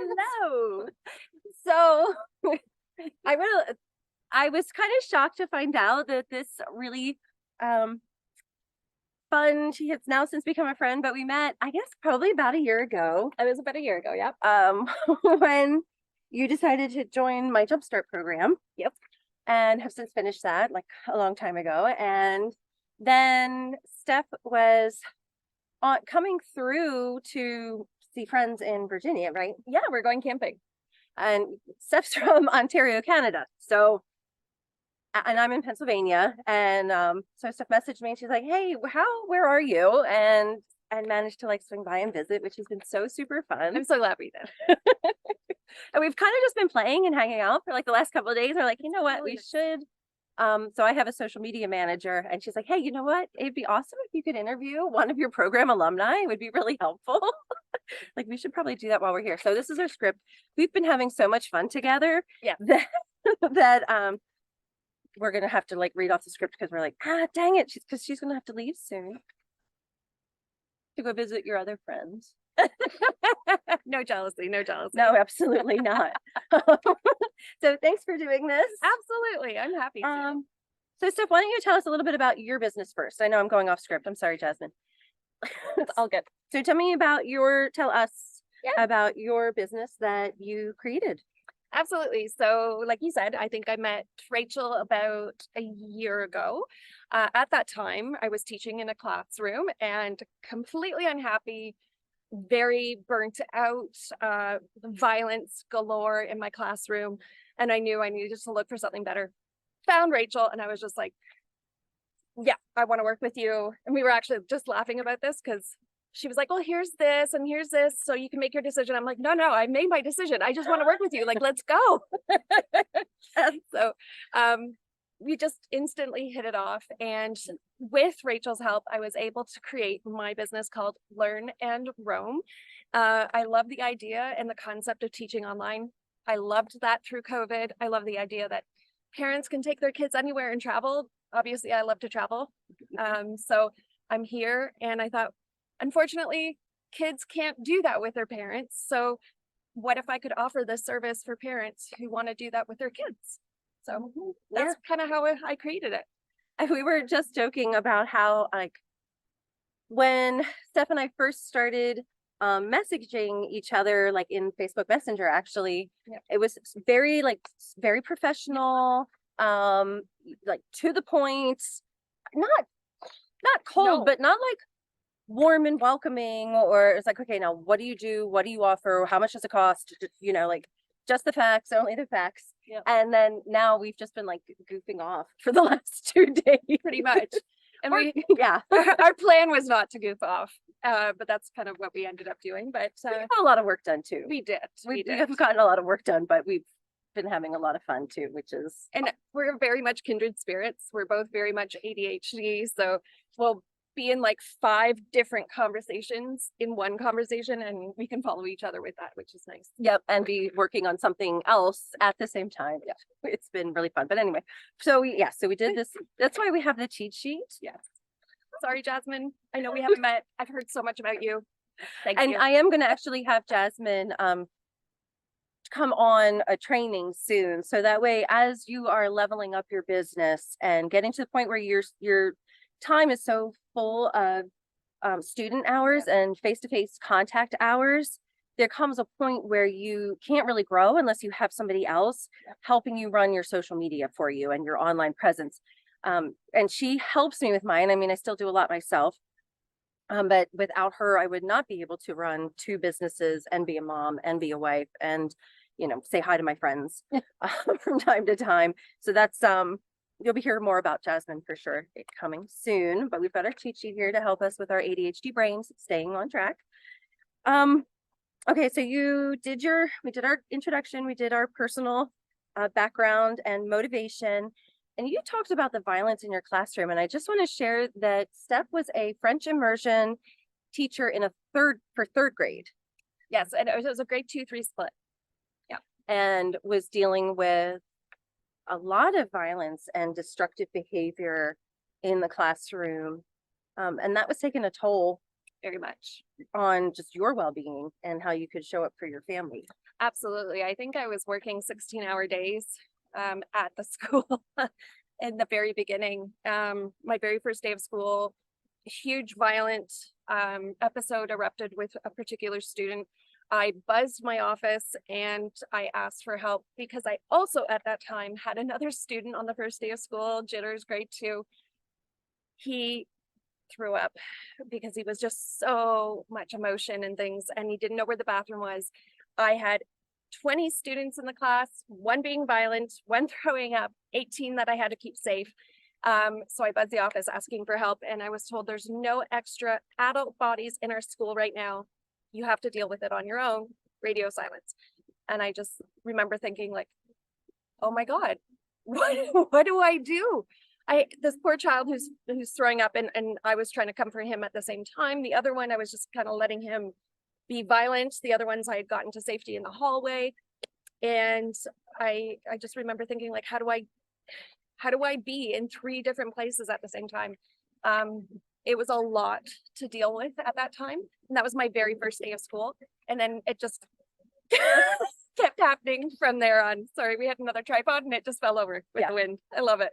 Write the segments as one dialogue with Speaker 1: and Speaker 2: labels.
Speaker 1: Hello. So I was kind of shocked to find out that this really um fun, she has now since become a friend, but we met, I guess, probably about a year ago.
Speaker 2: It was about a year ago, yep.
Speaker 1: When you decided to join my Jumpstart program.
Speaker 2: Yep.
Speaker 1: And have since finished that like a long time ago. And then Steph was coming through to see friends in Virginia, right?
Speaker 2: Yeah, we're going camping.
Speaker 1: And Steph's from Ontario, Canada. So, and I'm in Pennsylvania. And so Steph messaged me and she's like, hey, where are you? And managed to like swing by and visit, which has been so super fun.
Speaker 2: I'm so glad we did.
Speaker 1: And we've kind of just been playing and hanging out for like the last couple of days. We're like, you know what, we should. So I have a social media manager and she's like, hey, you know what? It'd be awesome if you could interview one of your program alumni. It would be really helpful. Like we should probably do that while we're here. So this is our script. We've been having so much fun together.
Speaker 2: Yeah.
Speaker 1: That we're gonna have to like read off the script because we're like, dang it, she's gonna have to leave soon to go visit your other friends.
Speaker 2: No jealousy, no jealousy.
Speaker 1: No, absolutely not. So thanks for doing this.
Speaker 2: Absolutely, I'm happy to.
Speaker 1: So Steph, why don't you tell us a little bit about your business first? I know I'm going off script. I'm sorry, Jasmine.
Speaker 2: It's all good.
Speaker 1: So tell us about your business that you created.
Speaker 2: Absolutely. So like you said, I think I met Rachel about a year ago. At that time, I was teaching in a classroom and completely unhappy, very burnt out, violence galore in my classroom. And I knew I needed to look for something better. Found Rachel and I was just like, yeah, I want to work with you. And we were actually just laughing about this because she was like, well, here's this and here's this, so you can make your decision. I'm like, no, I made my decision. I just want to work with you. Like, let's go. So we just instantly hit it off. And with Rachel's help, I was able to create my business called Learn and Roam. I love the idea and the concept of teaching online. I loved that through COVID. I love the idea that parents can take their kids anywhere and travel. Obviously, I love to travel. So I'm here and I thought, unfortunately, kids can't do that with their parents. So what if I could offer this service for parents who want to do that with their kids? So that's kind of how I created it.
Speaker 1: And we were just joking about how like when Steph and I first started messaging each other like in Facebook Messenger, actually, it was very professional, like to the point, not cold, but not like warm and welcoming, or it's like, okay, now what do you do? What do you offer? How much does it cost? You know, like just the facts, only the facts.
Speaker 2: Yep.
Speaker 1: And then now we've just been like goofing off for the last 2 days.
Speaker 2: Pretty much. And our plan was not to goof off, but that's kind of what we ended up doing. But
Speaker 1: we got a lot of work done too.
Speaker 2: We did.
Speaker 1: We have gotten a lot of work done, but we've been having a lot of fun too, which is,
Speaker 2: and we're very much kindred spirits. We're both very much ADHD, so we'll be in like 5 different conversations in one conversation, and we can follow each other with that, which is nice.
Speaker 1: Yep, and be working on something else at the same time. Yeah, it's been really fun. But anyway, so we did this. That's why we have the cheat sheet.
Speaker 2: Yes. Sorry, Jasmine. I know we haven't met. I've heard so much about you. Thank you.
Speaker 1: And I am going to actually have Jasmine come on a training soon, so that way, as you are leveling up your business and getting to the point where your time is so full of student hours and face-to-face contact hours, there comes a point where you can't really grow unless you have somebody else helping you run your social media for you and your online presence. And she helps me with mine. I mean, I still do a lot myself, but without her, I would not be able to run 2 businesses and be a mom and be a wife and, you know, say hi to my friends from time to time. So that's you'll be hearing more about Jasmine for sure coming soon, but we've got our cheat sheet here to help us with our ADHD brains staying on track. Okay, so we did our introduction, we did our personal background and motivation, and you talked about the violence in your classroom. And I just want to share that Steph was a French immersion teacher in for 3rd grade.
Speaker 2: Yes, and it was a grade 2-3 split. Yeah,
Speaker 1: and was dealing with a lot of violence and destructive behavior in the classroom. And that was taking a toll
Speaker 2: very much
Speaker 1: on just your well-being and how you could show up for your family.
Speaker 2: Absolutely. I think I was working 16-hour days at the school in the very beginning. My very first day of school, huge violent episode erupted with a particular student. I buzzed my office and I asked for help because I also at that time had another student on the first day of school, jitters, grade 2. He threw up because he was just so much emotion and things, and he didn't know where the bathroom was. I had 20 students in the class, one being violent, one throwing up, 18 that I had to keep safe. So I buzzed the office asking for help, and I was told there's no extra adult bodies in our school right now. You have to deal with it on your own, radio silence. And I just remember thinking like, oh my God, what do I do? This poor child who's throwing up, and I was trying to comfort him at the same time. The other one, I was just kind of letting him be violent. The other ones I had gotten to safety in the hallway. And I just remember thinking like, how do I be in 3 different places at the same time? It was a lot to deal with at that time. And that was my very first day of school. And then it just kept happening from there on. Sorry, we had another tripod and it just fell over with the wind. I love it.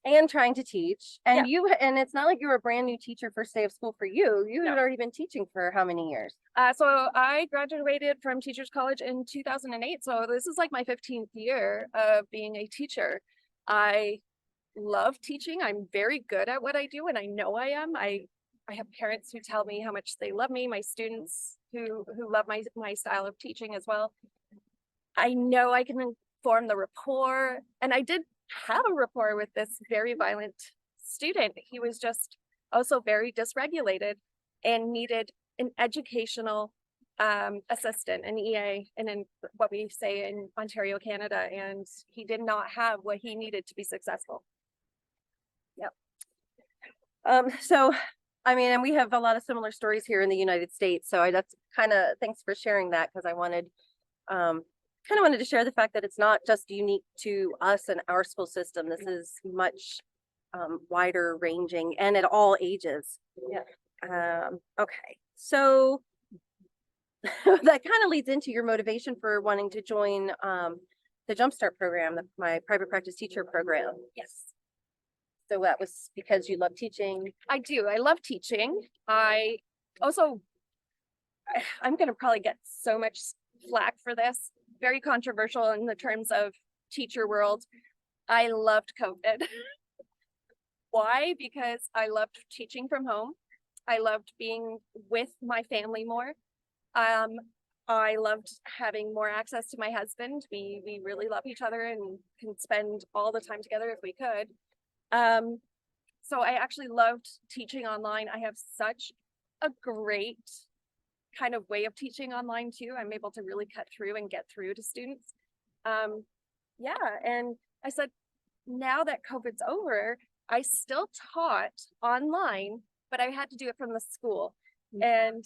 Speaker 1: And trying to teach. And and it's not like you were a brand new teacher first day of school for you. You had already been teaching for how many years?
Speaker 2: So I graduated from Teachers College in 2008. So this is like my 15th year of being a teacher. I love teaching. I'm very good at what I do, and I know I am. I have parents who tell me how much they love me, my students who love my style of teaching as well. I know I can form the rapport, and I did have a rapport with this very violent student. He was just also very dysregulated and needed an educational assistant, an EA, and in what we say in Ontario, Canada, and he did not have what he needed to be successful.
Speaker 1: So I mean, and we have a lot of similar stories here in the United States. So that's kind of, thanks for sharing that, because I wanted kind of wanted to share the fact that it's not just unique to us and our school system. This is much wider ranging and at all ages. Okay, so that kind of leads into your motivation for wanting to join the Jumpstart program, my private practice teacher program.
Speaker 2: Yes.
Speaker 1: So that was because you love teaching?
Speaker 2: I do. I love teaching. I also, I'm going to probably get so much flack for this. Very controversial in the terms of teacher world. I loved COVID. Why? Because I loved teaching from home. I loved being with my family more. I loved having more access to my husband. We really love each other and can spend all the time together if we could. So I actually loved teaching online. I have such a great kind of way of teaching online too. I'm able to really cut through and get through to students. And I said, now that COVID's over, I still taught online, but I had to do it from the school. And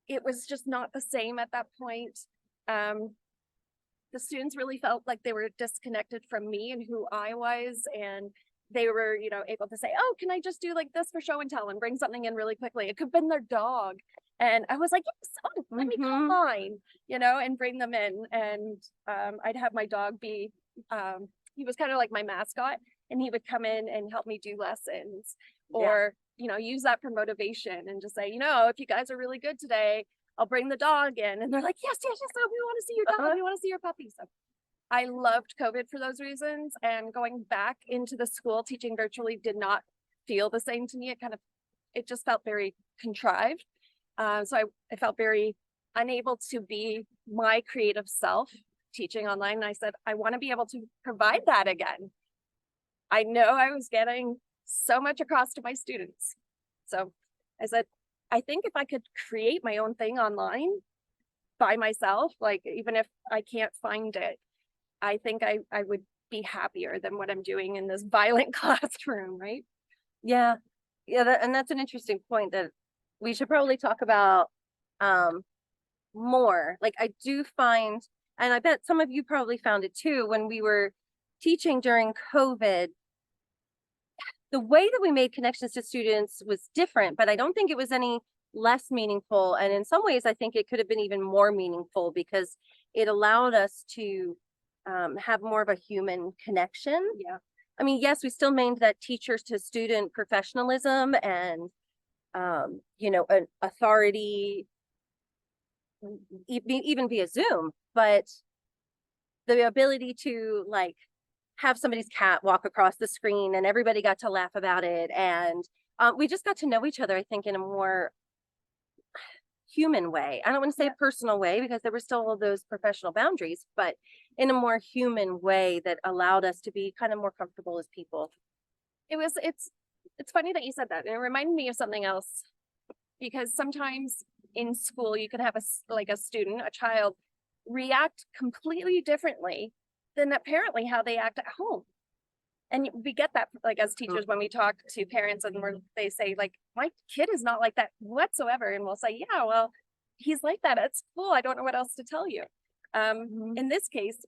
Speaker 2: it was just not the same at that point. The students really felt like they were disconnected from me and who I was, and they were, able to say, oh, can I just do like this for show and tell and bring something in really quickly? It could have been their dog. And I was like, yes, let me call mine, and bring them in. And I'd have my dog be, he was kind of like my mascot, and he would come in and help me do lessons or, use that for motivation and just say, if you guys are really good today, I'll bring the dog in. And they're like, yes, we want to see your dog. We want to see your puppy. So I loved COVID for those reasons, and going back into the school teaching virtually did not feel the same to me. It just felt very contrived. So I felt very unable to be my creative self teaching online. And I said, I want to be able to provide that again. I know I was getting so much across to my students. So I said, I think if I could create my own thing online by myself, like even if I can't find it, I think I would be happier than what I'm doing in this violent classroom, right?
Speaker 1: Yeah. And that's an interesting point that we should probably talk about more. Like I do find, and I bet some of you probably found it too, when we were teaching during COVID, the way that we made connections to students was different, but I don't think it was any less meaningful. And in some ways, I think it could have been even more meaningful because it allowed us to have more of a human connection.
Speaker 2: Yeah.
Speaker 1: I mean, yes, we still maintained that teachers to student professionalism and, you know, an authority, even via Zoom, but the ability to like have somebody's cat walk across the screen and everybody got to laugh about it. And we just got to know each other, I think, in a more human way. I don't want to say a personal way because there were still all those professional boundaries, but in a more human way that allowed us to be kind of more comfortable as people.
Speaker 2: It's funny that you said that. And it reminded me of something else, because sometimes in school you could have a student, a child, react completely differently than apparently how they act at home. And we get that, like, as teachers, when we talk to parents and they say, like, my kid is not like that whatsoever. And we'll say, yeah, well, he's like that at school. I don't know what else to tell you. In this case,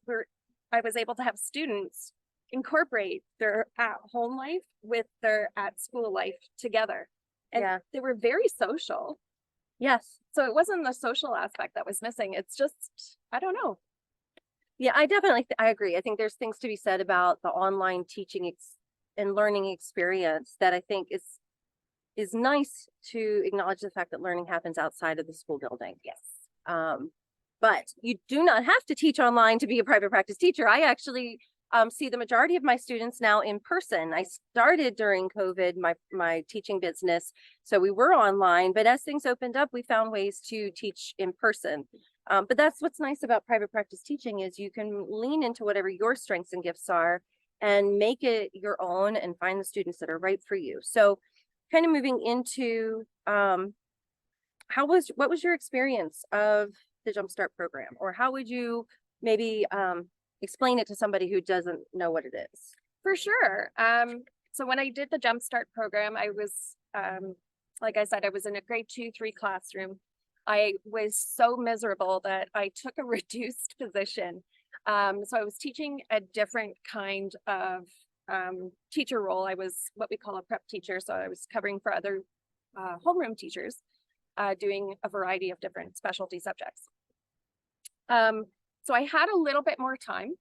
Speaker 2: I was able to have students incorporate their at-home life with their at-school life together. And they were very social.
Speaker 1: Yes.
Speaker 2: So it wasn't the social aspect that was missing. It's just, I don't know.
Speaker 1: Yeah, I definitely, I agree. I think there's things to be said about the online teaching and learning experience that I think is nice to acknowledge the fact that learning happens outside of the school building.
Speaker 2: Yes.
Speaker 1: But you do not have to teach online to be a private practice teacher. I actually see the majority of my students now in person. I started during COVID, my teaching business. So we were online, but as things opened up, we found ways to teach in person. But that's what's nice about private practice teaching is you can lean into whatever your strengths and gifts are and make it your own and find the students that are right for you. So kind of moving into what was your experience of the Jumpstart program, or how would you maybe explain it to somebody who doesn't know what it is?
Speaker 2: For sure. So when I did the Jumpstart program, I was, like I said, I was in a grade 2-3 classroom. I was so miserable that I took a reduced position. So I was teaching a different kind of teacher role. I was what we call a prep teacher. So I was covering for other homeroom teachers, doing a variety of different specialty subjects. So I had a little bit more time,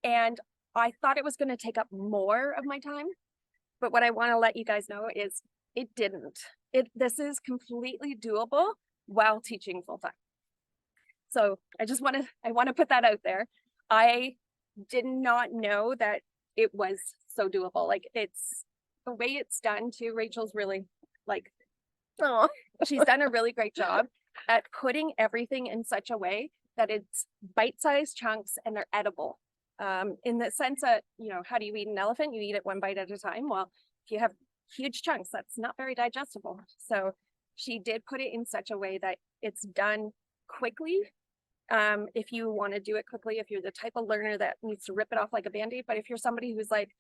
Speaker 2: and I thought it was going to take up more of my time. But what I want to let you guys know is it didn't. This is completely doable while teaching full time. So I want to put that out there. I did not know that it was so doable. Like, it's the way it's done too. Rachel's really like, oh, she's done a really great job at putting everything in such a way that it's bite-sized chunks and they're edible. In the sense that, you know, how do you eat an elephant? You eat it one bite at a time. Well, if you have huge chunks, that's not very digestible. So she did put it in such a way that it's done quickly. If you want to do it quickly, if you're the type of learner that needs to rip it off like a Band-Aid, but if you're somebody who's like,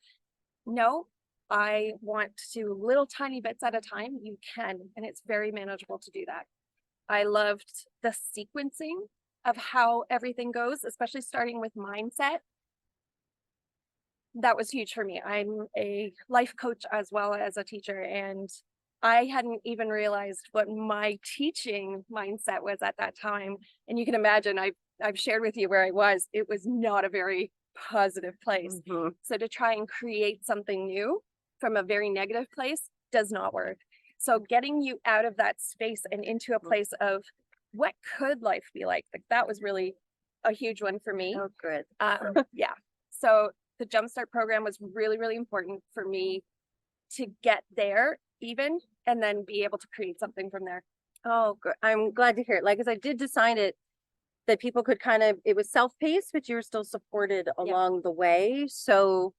Speaker 2: no, I want to little tiny bits at a time, you can, and it's very manageable to do that. I loved the sequencing of how everything goes, especially starting with mindset. That was huge for me. I'm a life coach as well as a teacher, and I hadn't even realized what my teaching mindset was at that time. And you can imagine, I've shared with you where I was. It was not a very positive place.
Speaker 1: Mm-hmm.
Speaker 2: So to try and create something new from a very negative place does not work. So getting you out of that space and into a place of what could life be like that was really a huge one for me.
Speaker 1: Oh, good.
Speaker 2: Yeah. So the Jumpstart program was really, really important for me to get there even, and then be able to create something from there.
Speaker 1: Oh, good. I'm glad to hear it. Like, as I did design it, that people could it was self-paced, but you were still supported along the way. So,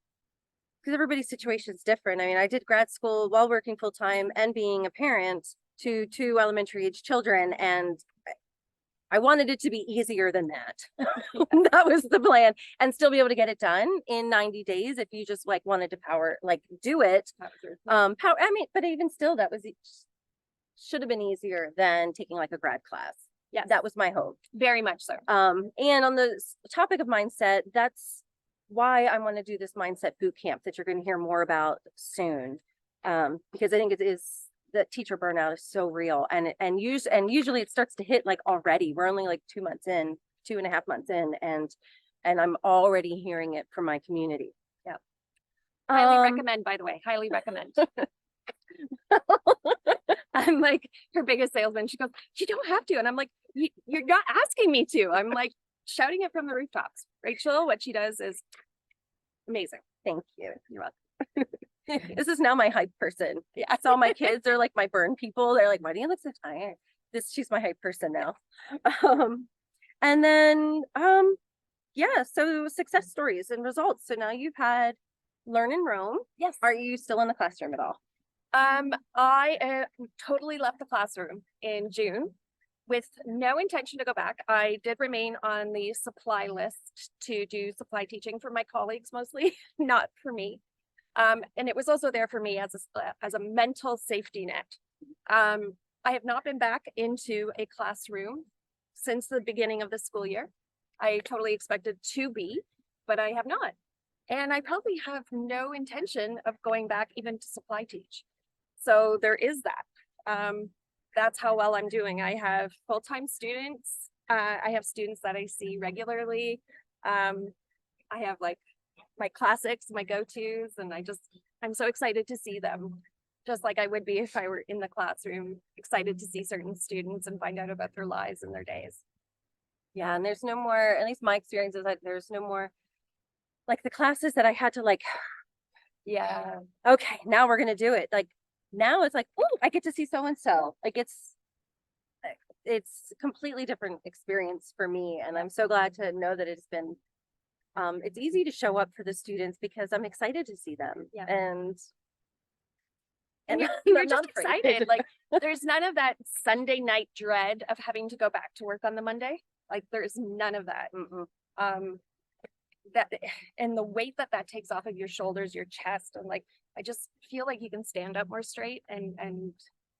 Speaker 1: because everybody's situation is different. I mean, I did grad school while working full-time and being a parent to 2 elementary age children, and I wanted it to be easier than that. That was the plan, and still be able to get it done in 90 days if you just like wanted to do it. I mean, but even still, should have been easier than taking like a grad class.
Speaker 2: Yeah,
Speaker 1: that was my hope.
Speaker 2: Very much so.
Speaker 1: And on the topic of mindset, that's why I want to do this mindset boot camp that you're going to hear more about soon. Because I think it is the teacher burnout is so real, and usually it starts to hit like already. We're only like 2 months in, 2.5 months in, and I'm already hearing it from my community.
Speaker 2: Yeah. Highly
Speaker 1: Um,
Speaker 2: recommend, by the way, highly recommend. I'm like her biggest salesman. She goes, you don't have to. And I'm like, you're not asking me to. I'm like shouting it from the rooftops. Rachel, what she does is amazing.
Speaker 1: Thank you.
Speaker 2: You're welcome.
Speaker 1: This is now my hype person. Yeah, so my kids are like my burn people. They're like, why do you look so tired? She's my hype person now. And then yeah, so success stories and results. So now you've had Learn in Rome.
Speaker 2: Yes.
Speaker 1: Are you still in the classroom at all?
Speaker 2: I totally left the classroom in June with no intention to go back. I did remain on the supply list to do supply teaching for my colleagues mostly, not for me. And it was also there for me as a mental safety net. I have not been back into a classroom since the beginning of the school year. I totally expected to be, but I have not. And I probably have no intention of going back even to supply teach. So there is that. That's how well I'm doing. I have full-time students. I have students that I see regularly. I have like my classics, my go-tos, and I'm so excited to see them, just like I would be if I were in the classroom, excited to see certain students and find out about their lives and their days.
Speaker 1: Yeah, and there's no more, at least my experience is that there's no more like the classes that I had to like, yeah, okay, now we're gonna do it. Like now it's like, oh, I get to see so and so. Like it's a completely different experience for me, and I'm so glad to know that it's been it's easy to show up for the students because I'm excited to see them.
Speaker 2: Yeah.
Speaker 1: And
Speaker 2: you're
Speaker 1: I'm
Speaker 2: just
Speaker 1: not afraid.
Speaker 2: excited. Like there's none of that Sunday night dread of having to go back to work on the Monday. Like there's none of that. That and the weight that takes off of your shoulders, your chest, and like I just feel like you can stand up more straight and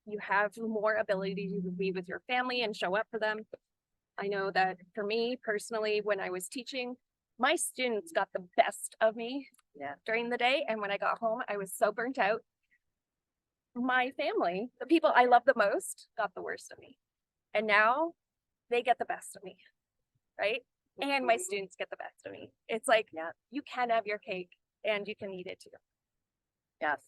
Speaker 2: you have more ability to be with your family and show up for them. I know that for me personally, when I was teaching, my students got the best of me during the day, and when I got home, I was so burnt out. My family, the people I love the most, got the worst of me, and now they get the best of me, right? And my students get the best of me. It's like, you can have your cake and you can eat it too.
Speaker 1: Yes.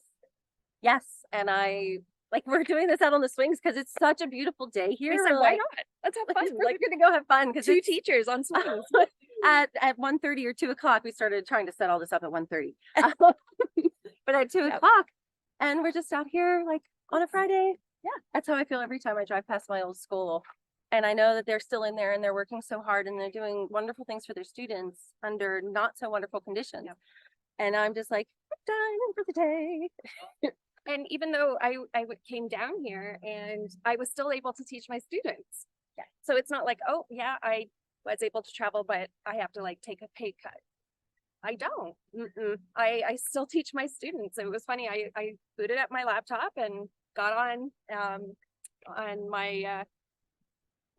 Speaker 1: Yes. And I like we're doing this out on the swings because it's such a beautiful day here.
Speaker 2: We said, why not? Let's have fun.
Speaker 1: We're gonna go have fun because
Speaker 2: two teachers on swings.
Speaker 1: At 1:30 or 2 o'clock, we started trying to set all this up at 1:30. But at 2 o'clock, and we're just out here like on a Friday. Yeah. That's how I feel every time I drive past my old school. And I know that they're still in there and they're working so hard and they're doing wonderful things for their students under not so wonderful conditions. And I'm just like, I'm done for the day.
Speaker 2: And even though I came down here and I was still able to teach my students. Yeah. So it's not like, oh yeah, I was able to travel, but I have to like take a pay cut. I don't. I still teach my students. It was funny. I booted up my laptop and got on my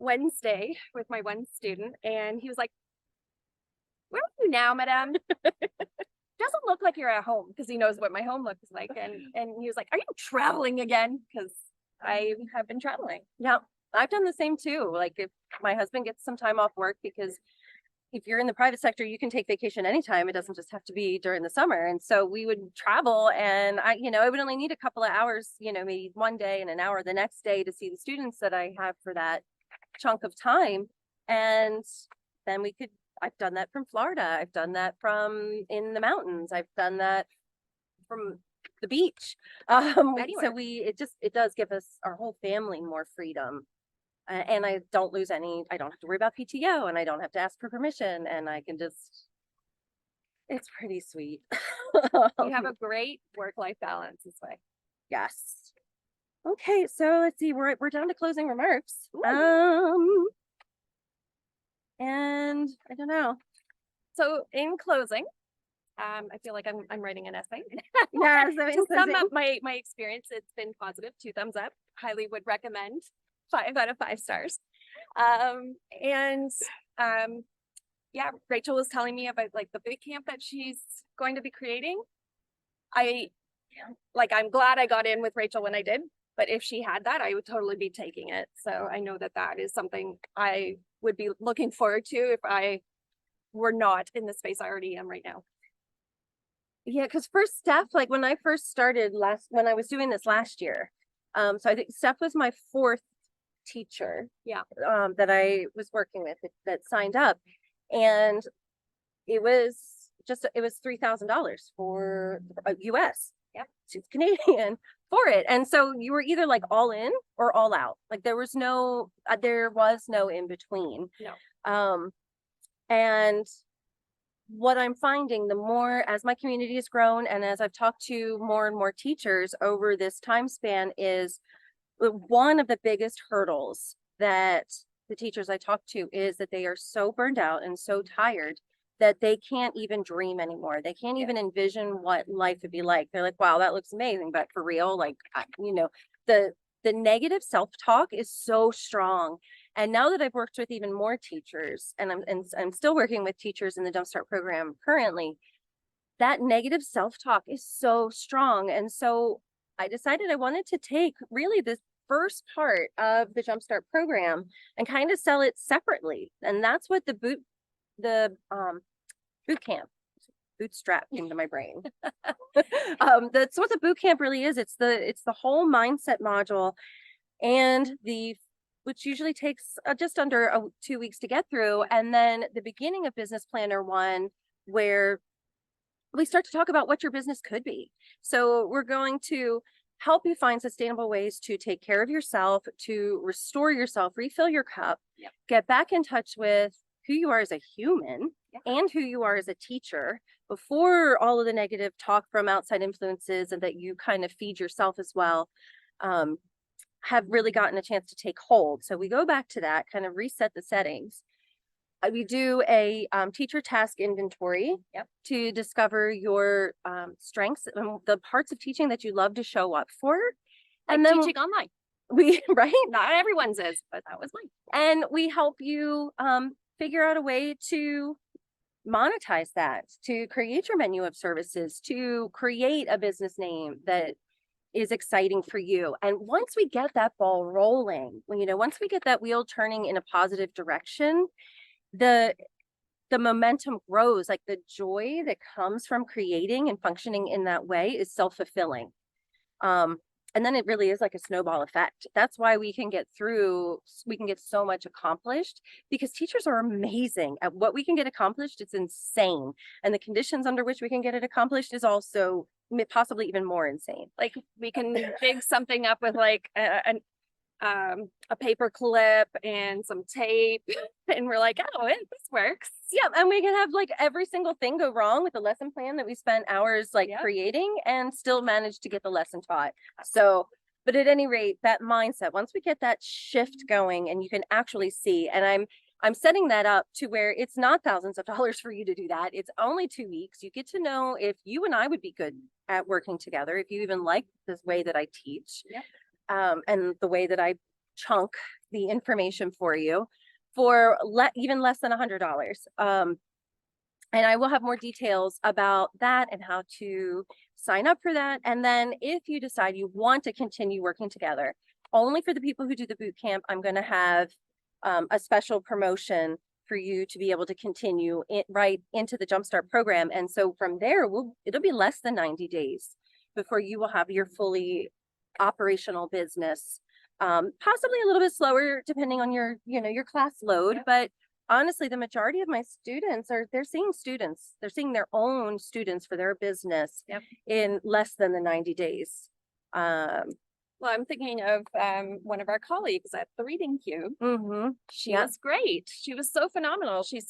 Speaker 2: Wednesday with my one student, and he was like, where are you now, madam? Doesn't look like you're at home, because he knows what my home looks like. And he was like, are you traveling again? Because I have been traveling.
Speaker 1: Yeah, I've done the same too. Like if my husband gets some time off work, because if you're in the private sector, you can take vacation anytime. It doesn't just have to be during the summer. And so we would travel, and I would only need a couple of hours, maybe one day and an hour the next day to see the students that I have for that chunk of time. And then I've done that from Florida. I've done that from in the mountains. I've done that from the beach. So it does give us, our whole family, more freedom. And I don't have to worry about PTO, and I don't have to ask for permission, and I can it's pretty sweet.
Speaker 2: You have a great work-life balance this way.
Speaker 1: Yes. Okay, so let's see, we're down to closing remarks. And I don't know.
Speaker 2: So in closing, I feel like I'm writing an essay.
Speaker 1: Yeah,
Speaker 2: to sum up my experience, it's been positive, 2 thumbs up. Highly would recommend, 5 out of 5 stars. Yeah, Rachel was telling me about like the boot camp that she's going to be creating. I'm glad I got in with Rachel when I did, But if she had that, I would totally be taking it. So I know that that is something I would be looking forward to if I were not in the space I already am right now.
Speaker 1: Yeah, because first Steph, like when I first started when I was doing this last year, so I think Steph was my fourth teacher,
Speaker 2: Yeah.
Speaker 1: that I was working with that signed up, and it was $3,000 for US.
Speaker 2: Yep.
Speaker 1: She's Canadian for it, and so you were either like all in or all out. Like there was no in between.
Speaker 2: No.
Speaker 1: And what I'm finding, the more as my community has grown and as I've talked to more and more teachers over this time span, is one of the biggest hurdles that the teachers I talk to is that they are so burned out and so tired that they can't even dream anymore. They can't even envision what life would be like. They're like, wow, that looks amazing, but for real, like, the negative self-talk is so strong. And now that I've worked with even more teachers, and I'm still working with teachers in the Jumpstart program currently, that negative self-talk is so strong. And so I decided I wanted to take really this first part of the Jumpstart program and kind of sell it separately. And that's what the boot camp, bootstrap came to my brain. That's what the boot camp really is. It's the whole mindset module, and which usually takes just under 2 weeks to get through. And then the beginning of business planner 1, where we start to talk about what your business could be. So we're going to help you find sustainable ways to take care of yourself, to restore yourself, refill your cup, get back in touch with who you are as a human and who you are as a teacher before all of the negative talk from outside influences and that you kind of feed yourself as well, have really gotten a chance to take hold. So we go back to that, kind of reset the settings. We do a teacher task inventory to discover your strengths and the parts of teaching that you love to show up for.
Speaker 2: Like
Speaker 1: and then
Speaker 2: teaching online.
Speaker 1: Right?
Speaker 2: Not everyone's is, but that was mine.
Speaker 1: And we help you figure out a way to monetize that, to create your menu of services, to create a business name that is exciting for you. And once we get that ball rolling, once we get that wheel turning in a positive direction, the momentum grows. Like the joy that comes from creating and functioning in that way is self-fulfilling. And then it really is like a snowball effect. That's why we can get so much accomplished, because teachers are amazing at what we can get accomplished. It's insane. And the conditions under which we can get it accomplished is also possibly even more insane.
Speaker 2: Like we can jig something up with like a paper clip and some tape and we're like, oh, this works.
Speaker 1: Yeah, and we can have like every single thing go wrong with the lesson plan that we spent hours creating and still manage to get the lesson taught. So, but at any rate, that mindset, once we get that shift going and you can actually see, and I'm setting that up to where it's not thousands of dollars for you to do that. It's only 2 weeks. You get to know if you and I would be good at working together, if you even like this way that I teach. And the way that I chunk the information for you for even less than $100. And I will have more details about that and how to sign up for that. And then if you decide you want to continue working together, only for the people who do the boot camp, I'm going to have a special promotion for you to be able to continue right into the Jumpstart program. And so from there, it'll be less than 90 days before you will have your fully operational business, possibly a little bit slower depending on your class load. But honestly, the majority of my students they're seeing their own students for their business in less than the 90 days.
Speaker 2: Well, I'm thinking of one of our colleagues at the Reading Cube. She was great. She was so phenomenal. She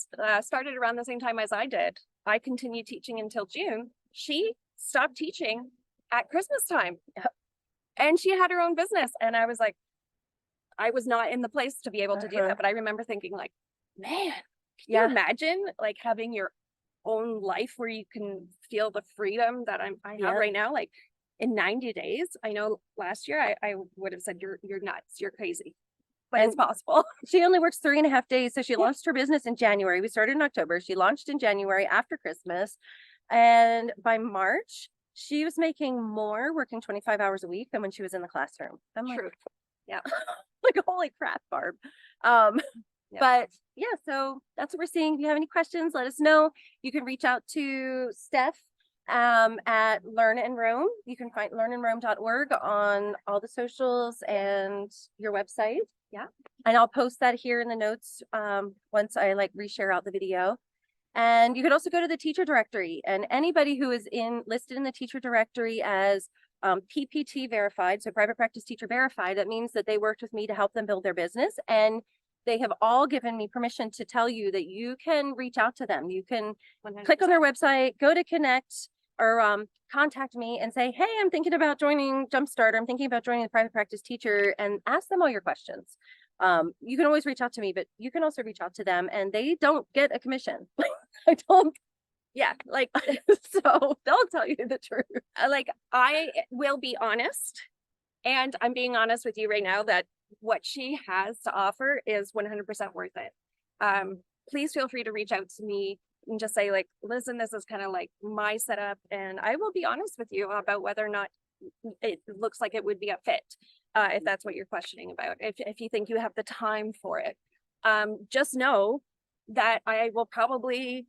Speaker 2: started around the same time as I did. I continued teaching until June. She stopped teaching at Christmas time. And she had her own business. And I was like, I was not in the place to be able to do that. But I remember thinking like, man, can you imagine like having your own life where you can feel the freedom that I have right now? Like in 90 days, I know last year I would have said, you're nuts, you're crazy, but it's possible.
Speaker 1: She only works 3.5 days. So she launched her business in January. We started in October. She launched in January after Christmas. And by March, she was making more working 25 hours a week than when she was in the classroom. I'm like,
Speaker 2: True. Yeah.
Speaker 1: like, holy crap, Barb. Um,
Speaker 2: Yep.
Speaker 1: but yeah, so that's what we're seeing. If you have any questions, let us know. You can reach out to Steph at Learn and Roam. You can find learnandroam.org on all the socials and your website.
Speaker 2: Yeah.
Speaker 1: And I'll post that here in the notes once I like reshare out the video. And you could also go to the teacher directory, and anybody who is listed in the teacher directory as PPT verified, so private practice teacher verified, that means that they worked with me to help them build their business. And they have all given me permission to tell you that you can reach out to them. You can
Speaker 2: 100%.
Speaker 1: click on their website, go to connect, or contact me and say, hey, I'm thinking about joining Jumpstart, or I'm thinking about joining the private practice teacher, and ask them all your questions. You can always reach out to me, but you can also reach out to them, and they don't get a commission. I don't.
Speaker 2: Yeah, like
Speaker 1: So they'll tell you the truth.
Speaker 2: like I will be honest, and I'm being honest with you right now that what she has to offer is 100% worth it. Please feel free to reach out to me and just say like, listen, this is kind of like my setup, and I will be honest with you about whether or not it looks like it would be a fit, if that's what you're questioning about, if you think you have the time for it. Just know that I will probably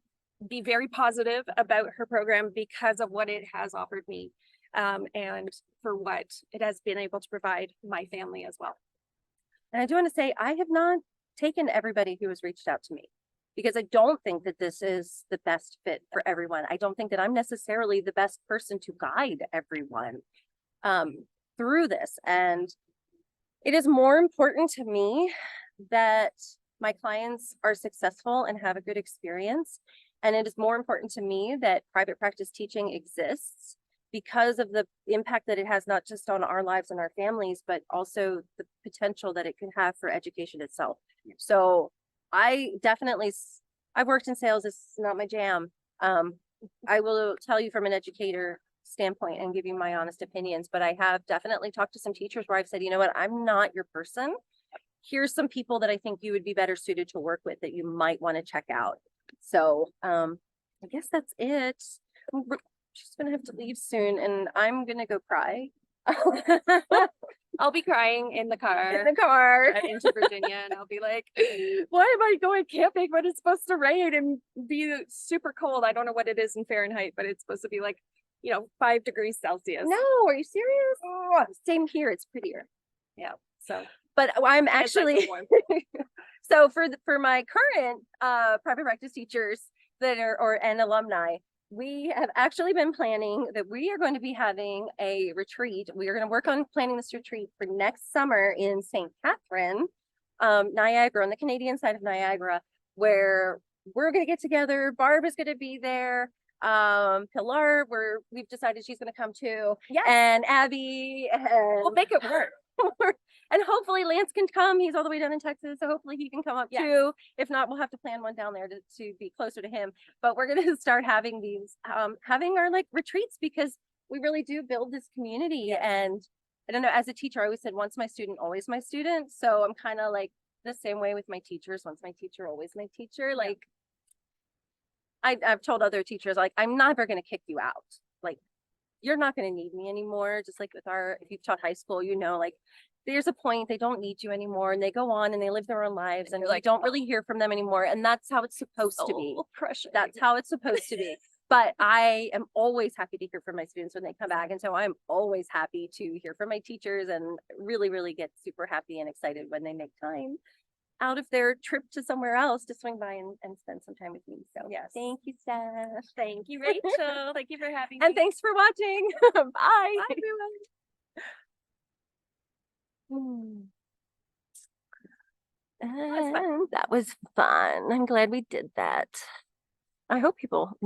Speaker 2: be very positive about her program because of what it has offered me, and for what it has been able to provide my family as well.
Speaker 1: And I do want to say, I have not taken everybody who has reached out to me, because I don't think that this is the best fit for everyone. I don't think that I'm necessarily the best person to guide everyone through this. And it is more important to me that my clients are successful and have a good experience. And it is more important to me that private practice teaching exists because of the impact that it has, not just on our lives and our families, but also the potential that it can have for education itself. So I definitely, I've worked in sales. It's not my jam. I will tell you from an educator standpoint and give you my honest opinions, but I have definitely talked to some teachers where I've said, you know what, I'm not your person. Here's some people that I think you would be better suited to work with that you might want to check out. So I guess that's it. She's gonna have to leave soon, and I'm gonna go cry.
Speaker 2: I'll be crying in the car.
Speaker 1: In the car
Speaker 2: Into Virginia, and I'll be like, why am I going camping when it's supposed to rain and be super cold? I don't know what it is in Fahrenheit, but it's supposed to be like, 5 degrees Celsius.
Speaker 1: No, are you serious? Oh, same here. It's prettier.
Speaker 2: Yeah. So,
Speaker 1: but I'm
Speaker 2: it's nice and
Speaker 1: actually
Speaker 2: warm.
Speaker 1: so for my current private practice teachers that are and alumni, we have actually been planning that we are going to be having a retreat. We are going to work on planning this retreat for next summer in St. Catherine, Niagara, on the Canadian side of Niagara, where we're going to get together. Barb is going to be there. Pilar, we've decided she's going to come too.
Speaker 2: Yeah.
Speaker 1: And Abby, and
Speaker 2: We'll make it work.
Speaker 1: and hopefully Lance can come. He's all the way down in Texas, so hopefully he can come up
Speaker 2: Yes.
Speaker 1: too. If not, we'll have to plan one down there to be closer to him. But we're going to start having these, having our like retreats, because we really do build this community.
Speaker 2: Yes.
Speaker 1: And I don't know, as a teacher, I always said, once my student, always my student. So I'm kind of like the same way with my teachers. Once my teacher, always my teacher.
Speaker 2: Yeah.
Speaker 1: Like I've told other teachers, like, I'm never going to kick you out. Like, you're not going to need me anymore. Just like with if you've taught high school, like there's a point they don't need you anymore, and they go on and they live their own lives, and like don't really hear from them anymore. And that's how it's supposed to be.
Speaker 2: Pressure.
Speaker 1: That's how it's supposed to be. But I am always happy to hear from my students when they come back. And so I'm always happy to hear from my teachers, and really, really get super happy and excited when they make time out of their trip to somewhere else to swing by and spend some time with me. So
Speaker 2: Yes.
Speaker 1: Thank you, Steph.
Speaker 2: Thank you, Rachel. Thank you for having me.
Speaker 1: And thanks for watching. Bye.
Speaker 2: Bye, everyone.
Speaker 1: And that was fun. I'm glad we did that. I hope people